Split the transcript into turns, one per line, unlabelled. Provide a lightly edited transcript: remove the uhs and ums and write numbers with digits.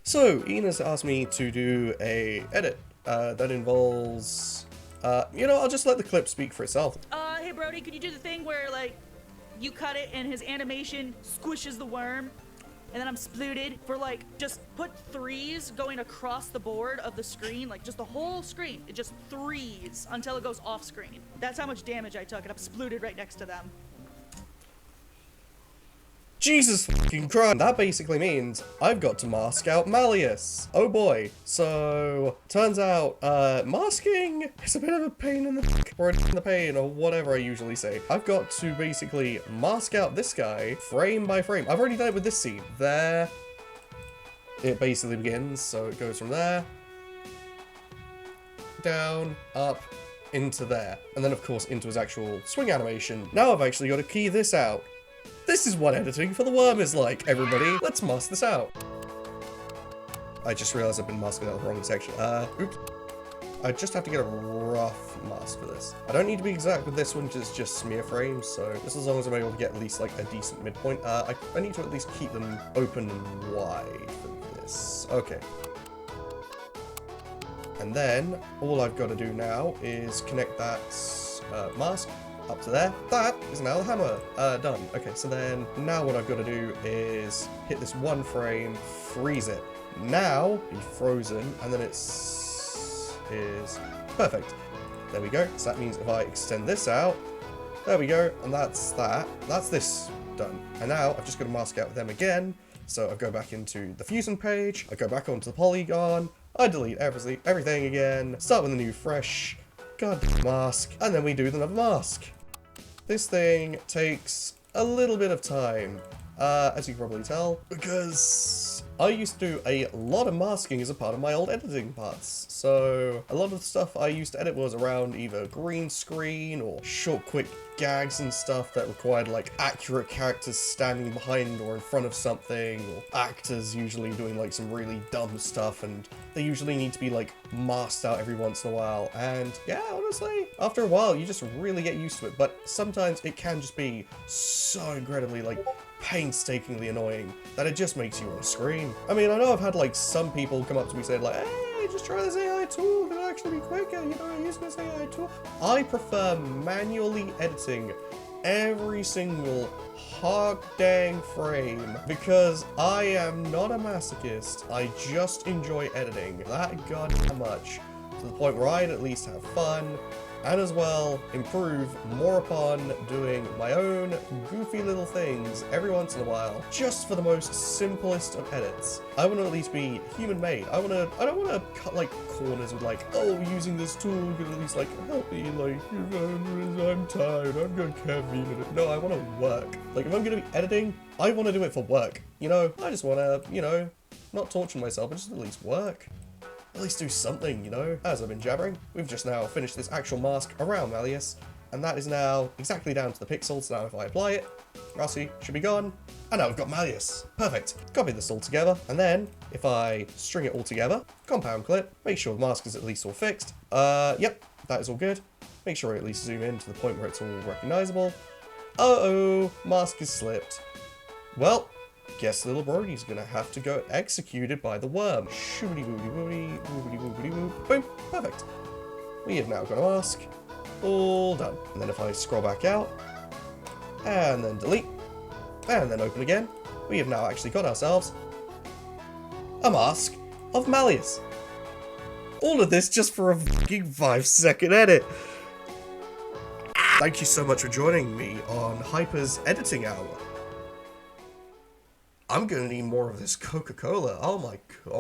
So, Ian has asked me to do a edit that involves, I'll just let the clip speak for itself.
Hey Brody, could you do the thing where, like, you cut it and his animation squishes the worm, and then I'm splooted for, like, just put threes going across the board of the screen, like, just the whole screen, it just threes until it goes off screen. That's how much damage I took, and I'm splooted right next to them.
Jesus fucking Christ. That basically means I've got to mask out Malleus. Oh boy. So, turns out, masking is a bit of a pain in the or in the pain, or whatever I usually say. I've got to basically mask out this guy frame by frame. I've already done it with this scene. There. It basically begins, so it goes from there, down, up, into there. And then, of course, into his actual swing animation. Now I've actually got to key this out. This is what editing for the worm is like, everybody. Let's mask this out. I just realized I've been masking out the wrong section. Oops. I just have to get a rough mask for this. I don't need to be exact with this one, just smear frames, so just as long as I'm able to get at least like a decent midpoint. I need to at least keep them open and wide for this. Okay. And then, all I've got to do now is connect that mask up to there. That is now the hammer. Done. Okay, so then now what I've got to do is hit this one frame, freeze it. Now be frozen, and then is perfect. There we go. So that means if I extend this out, there we go, and that's that. That's this done. And now I've just got to mask out them again. So I go back into the fusion page, I go back onto the polygon, I delete everything again, start with a new fresh mask, and then we do another mask. This thing takes a little bit of time, as you can probably tell, because I used to do a lot of masking as a part of my old editing parts. So a lot of the stuff I used to edit was around either green screen or short, quick gags and stuff that required like accurate characters standing behind or in front of something, or actors usually doing like some really dumb stuff, and they usually need to be like masked out every once in a while. And yeah, honestly, after a while you just really get used to it, but sometimes it can just be so incredibly like painstakingly annoying that it just makes you want to scream. I mean, I know I've had like some people come up to me saying like, hey, just try this AI tool, it'll actually be quicker, you know, use this AI tool. I prefer manually editing every single hot dang frame because I am not a masochist. I just enjoy editing that goddamn much, to the point where I'd at least have fun and as well improve more upon doing my own goofy little things every once in a while, just for the most simplest of edits. I want to at least be human made. I don't want to cut like corners with like, oh, using this tool could at least like help me, like, I'm tired, I've got caffeine in it. No, I want to work. Like, if I'm going to be editing, I want to do it for work. You know, I just want to, you know, not torture myself, but just at least work. At least do something, you know? As I've been jabbering, we've just now finished this actual mask around Malleus, and that is now exactly down to the pixels. So now if I apply it, Rossi should be gone, and now we've got Malleus. Perfect. Copy this all together, and then if I string it all together, compound clip, make sure the mask is at least all fixed. Yep, that is all good. Make sure I at least zoom in to the point where it's all recognizable. Uh-oh, mask is slipped. Well, guess little Brody's gonna have to go executed by the worm. Shoobity boobity boobity, boobity boobity boop. Boom, perfect. We have now got a mask. All done. And then if I scroll back out, and then delete, and then open again, we have now actually got ourselves a mask of Malleus. All of this just for a fucking 5-second edit. Thank you so much for joining me on Hyper's Editing Hour. I'm gonna need more of this Coca-Cola. Oh my god.